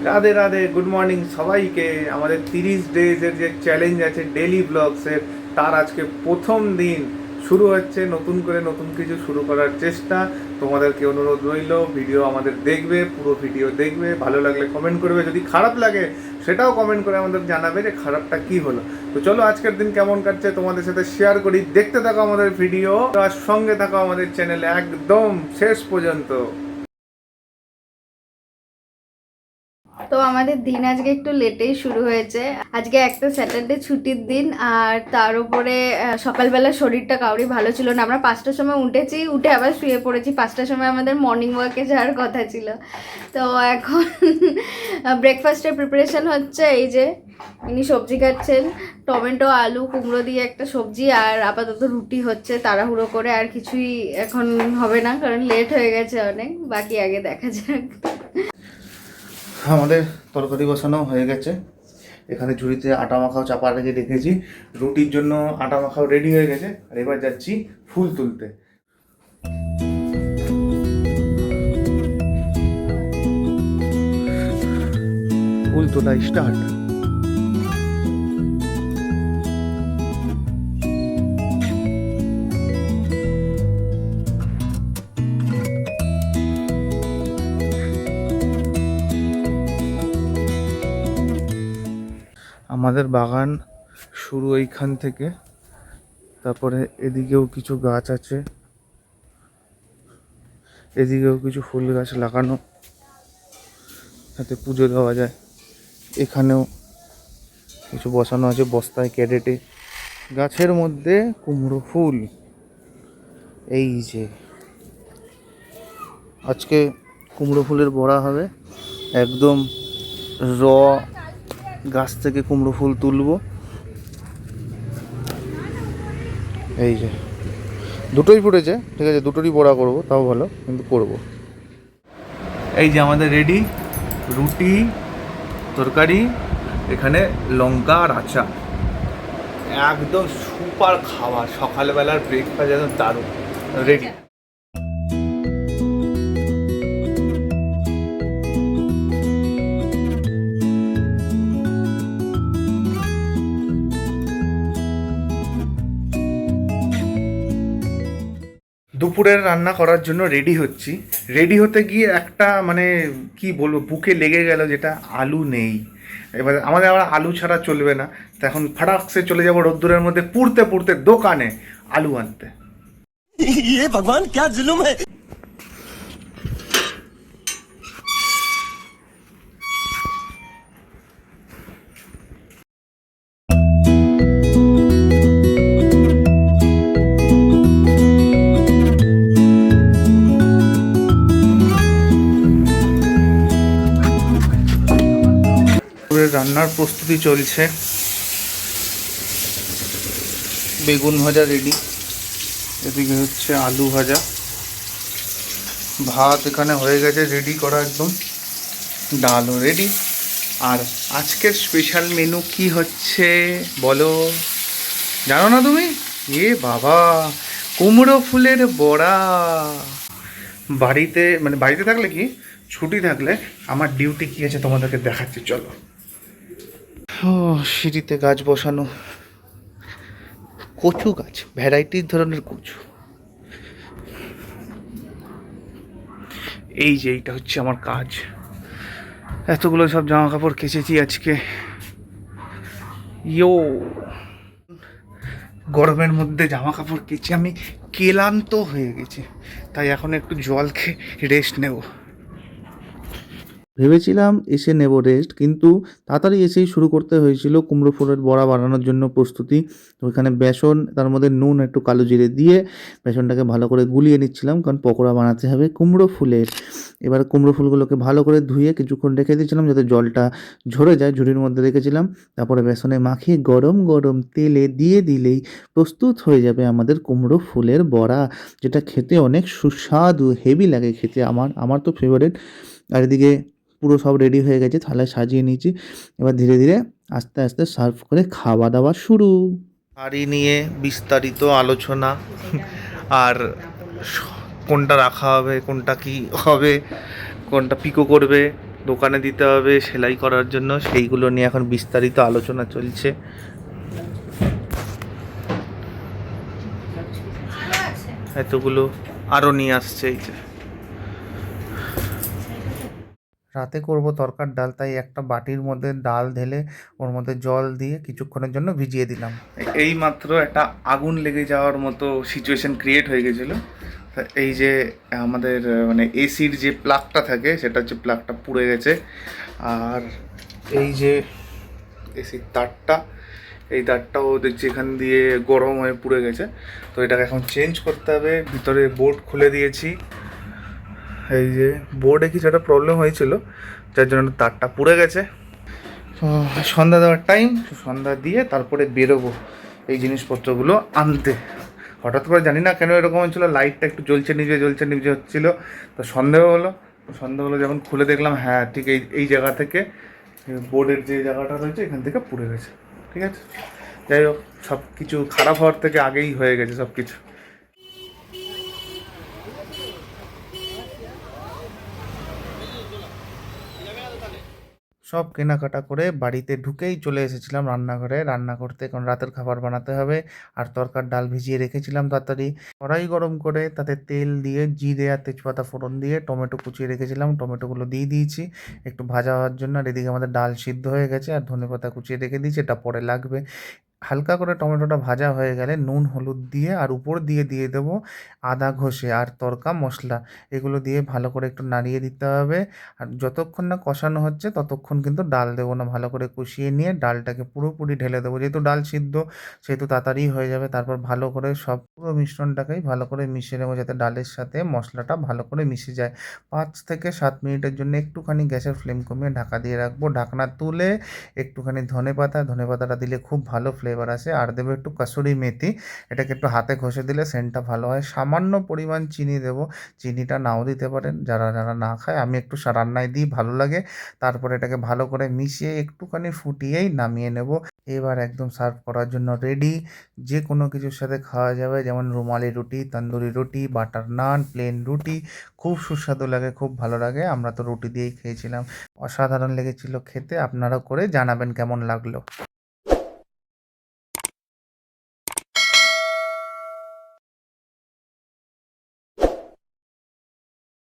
Radhe Radhe, good morning সবাইকে। আমাদের 30 ডেজের যে চ্যালেঞ্জ আছে ডেলি ব্লগসের, তার আজকে প্রথম দিন শুরু হচ্ছে। নতুন করে নতুন কিছু শুরু করার চেষ্টা। তোমাদেরকে অনুরোধ রইল, ভিডিও আমাদের দেখবে, পুরো ভিডিও দেখবে, ভালো লাগলে কমেন্ট করবে, যদি খারাপ লাগে সেটাও কমেন্ট করে আমাদের জানাবে যে খারাপটা কি হলো। তো চলো আজকের দিন কেমন কাটছে তোমাদের সাথে শেয়ার করি। দেখতে থাকো আমাদের ভিডিও আর সঙ্গে থাকো আমাদের চ্যানেলে একদম শেষ পর্যন্ত। তো আমাদের দিন আজকে একটু লেটেই শুরু হয়েছে। আজকে একটা স্যাটারডে ছুটির দিন, আর তার উপরে সকালবেলা শরীরটা কাউরি ভালো ছিল না। আমরা 5টার সময় উঠেছি, উঠে আবার শুয়ে পড়েছি। 5টার সময় আমাদের মর্নিং ওয়াকে যাওয়ার কথা ছিল। তো এখন ব্রেকফাস্টের প্রিপারেশন হচ্ছে। এই যে ইনি সবজি কাটছেন, টমেটো আলু কুমড়ো দিয়ে একটা সবজি, আর আপাতত রুটি হচ্ছে তাড়াহুড়ো করে। আর কিছুই এখন হবে না, কারণ লেট হয়ে গেছে অনেক। বাকি আগে দেখা যাক। আমাদের তরকারি বসানো হয়ে গেছে। এখানে ঝুড়িতে আটা মাখাও চাপা রেখে রেখেছি। রুটির জন্য আটা মাখাও রেডি হয়ে গেছে। আর এবার যাচ্ছি ফুল তুলতে। ফুল তোলা স্টার্ট। আমাদের বাগান শুরু এইখান থেকে, তারপরে এদিকেও কিছু গাছ আছে, এদিকেও কিছু ফুল গাছ লাগানো, যাতে পুজো দেওয়া যায়। এখানেও কিছু বসানো আছে বস্তায় ক্যারেটে। গাছের মধ্যে কুমড়ো ফুল। এই যে আজকে কুমড়ো ফুলের বড়া হবে। একদম র গাছ থেকে কুমড়ো ফুল তুলবো। এই যে দুটোই ফুটেছে, ঠিক আছে, দুটোরই বড়া করব, তাও ভালো, কিন্তু করব। এই যে আমাদের রেডি রুটি, তরকারি, এখানে লঙ্কা আর আচার। একদম সুপার খাবার, সকালবেলার ব্রেকফাস্ট একদম দারুণ। রেডি। দুপুরের রান্না করার জন্য রেডি হচ্ছি। রেডি হতে গিয়ে একটা মানে কি বলবো, বুকে লেগে গেল, যেটা আলু নেই। এবার আমাদের আবার আলু ছাড়া চলবে না। তো এখন ফাটাকসে চলে যাবো রোদ্দুরের মধ্যে পুড়তে পুড়তে দোকানে আলু আনতে। ये भगवान क्या जुल्म है। রান্নার প্রস্তুতি চলছে। বেগুন ভাজা রেডি, এদিকে হচ্ছে আলু ভাজা, ভাত এখানে হয়ে গেছে রেডি করা একদম, ডালও রেডি। আর আজকের স্পেশাল মেনু কি হচ্ছে বলো, জানো না তুমি? এ বাবা, কুমড়ো ফুলের বড়া। বাড়িতে মানে বাড়িতে থাকলে কি, ছুটি থাকলে আমার ডিউটি কি আছে তোমাদেরকে দেখাচ্ছি, চলো। ও সিঁড়িতে গাছ বসানো, কচু গাছ, ভ্যারাইটির ধরনের কচু। এই যে এইটা হচ্ছে আমার কাজ। এতগুলো সব জামা কাপড় কেচেছি আজকে। ইয়ো, গরমের মধ্যে জামা কাপড় কেচে আমি ক্লান্ত হয়ে গেছি, তাই এখন একটু জল খেয়ে রেস্ট নেব। ভেবেছিলাম এসে নেব রেস্ট, কিন্তু তাড়াতাড়ি এসেই শুরু করতে হয়েছিল কুমড়ো ফুলের বড়া বানানোর জন্য প্রস্তুতি। তো এখানে বেসন, তার মধ্যে নুন, একটু কালো জিরে দিয়ে বেসনটাকে ভালো করে গুলিয়ে নিচ্ছিলাম, কারণ পকোড়া বানাতে হবে কুমড়ো ফুলের। এবার কুমড়ো ফুলগুলোকে ভালো করে ধুয়ে কিছুক্ষণ রেখে দিয়েছিলাম যাতে জলটা ঝরে যায়, ঝুড়ির মধ্যে রেখেছিলাম। তারপরে বেসনে মাখিয়ে গরম গরম তেলে দিয়ে দিলেই প্রস্তুত হয়ে যাবে আমাদের কুমড়ো ফুলের বড়া, যেটা খেতে অনেক সুস্বাদু, হেভি লাগে খেতে। আমার তো ফেভারিট। আর এদিকে পুরো সব রেডি হয়ে গেছে, থালায় সাজিয়ে নিয়েছি। এবার ধীরে ধীরে আস্তে আস্তে সার্ভ করে খাওয়া দাওয়া শুরু। শাড়ি নিয়ে বিস্তারিত আলোচনা, আর কোনটা রাখা হবে, কোনটা কি হবে, কোনটা পিকো করবে, দোকানে দিতে হবে সেলাই করার জন্য, সেইগুলো নিয়ে এখন বিস্তারিত আলোচনা চলছে। এতগুলো আরও নিয়ে আসছে। এই যে রাতে করব তরকার ডাল, তাই একটা বাটির মধ্যে ডাল ঢেলে ওর মধ্যে জল দিয়ে কিছুক্ষণের জন্য ভিজিয়ে দিলাম। এই মাত্র একটা আগুন লেগে যাওয়ার মতো সিচুয়েশন ক্রিয়েট হয়ে গেছিলো। তা এই যে আমাদের মানে এসির যে প্লাগটা থাকে সেটা হচ্ছে প্লাগটা পুড়ে গেছে। আর এই যে এসির তারটা, এই তারটাও দেখছি এখান দিয়ে গরম হয়ে পুড়ে গেছে। তো এটাকে এখন চেঞ্জ করতে হবে। ভিতরে বোর্ড খুলে দিয়েছি। এই যে বোর্ডে কিছু একটা প্রবলেম হয়েছিল, যার জন্য তারটা পুড়ে গেছে। তো সন্ধ্যা দেওয়ার টাইম, সন্ধ্যা দিয়ে তারপরে বেরোবো এই জিনিসপত্রগুলো আনতে। হঠাৎ করে জানি না কেন এরকম হচ্ছিলো, লাইটটা একটু জ্বলছে নিচে হচ্ছিলো। তো সন্দেহ হলো যখন খুলে দেখলাম হ্যাঁ ঠিক এই জায়গা থেকে, বোর্ডের যে জায়গাটা রয়েছে এখান থেকে পুড়ে গেছে। ঠিক আছে, যাই হোক, সব কিছু খারাপ হওয়ার থেকে আগেই হয়ে গেছে সব কিছু। সব কেনাকাটা করে বাড়িতে ঢুকেই চলে এসেছিলাম রান্নাঘরে রান্না করতে, কারণ রাতের খাবার বানাতে হবে। আর তরকার ডাল ভিজিয়ে রেখেছিলাম তাড়াতাড়ি। কড়াই গরম করে তাতে তেল দিয়ে জিরে আর তেজপাতা ফোড়ন দিয়ে টমেটো কুচিয়ে রেখেছিলাম, টমেটোগুলো দিয়ে দিয়েছি একটু ভাজা হওয়ার জন্য। আর এদিকে আমাদের ডাল সিদ্ধ হয়ে গেছে, আর ধনেপাতা কুচিয়ে রেখে দিয়েছি, এটা পরে লাগবে। হালকা করে টমেটোটা ভাজা হয়ে গেলে নুন হলুদ দিয়ে আর উপর দিয়ে দেবো আদা ঘষে আর তড়কা মশলা, এগুলো দিয়ে ভালো করে একটু নাড়িয়ে দিতে হবে। আর যতক্ষণ না কষানো হচ্ছে ততক্ষণ কিন্তু ডাল দেবো না, ভালো করে কষিয়ে নিয়ে ডালটাকে পুরোপুরি ঢেলে দেবো। যেহেতু ডাল সিদ্ধ সেহেতু তাড়াতাড়ি হয়ে যাবে। তারপর ভালো করে সব পুরো মিশ্রণটাকেই ভালো করে মিশিয়ে নেবো, যাতে ডালের সাথে মশলাটা ভালো করে মিশে যায়। 5 থেকে 7 মিনিটের জন্য একটুখানি গ্যাসের ফ্লেম কমিয়ে ঢাকা দিয়ে রাখবো। ঢাকনা তুলে একটুখানি ধনেপাতাটা দিলে খুব ভালো ফ্লেভার আসে। আর দেবো একটু কাসুরি মেথি, এটাকে একটু হাতে ঘষে দিলে সেন্টটা ভালো হয়। সামান্য পরিমাণ চিনি দেবো, চিনিটা নাও দিতে পারেন যারা যারা না খায়, আমি একটু রান্নায় দিই, ভালো লাগে। তারপরে এটাকে ভালো করে মিশিয়ে একটুখানি ফুটিয়েই নামিয়ে নেব। এবার একদম সার্ভ করার জন্য রেডি। যে কোনো কিছুর সাথে খাওয়া যাবে, যেমন রুমালি রুটি, তন্দুরি রুটি, বাটার নান, প্লেন রুটি, খুব সুস্বাদু লাগে, খুব ভালো লাগে। আমরা তো রুটি দিয়েই খেয়েছিলাম, অসাধারণ লেগেছিল খেতে। আপনারাও করে জানাবেন কেমন লাগলো।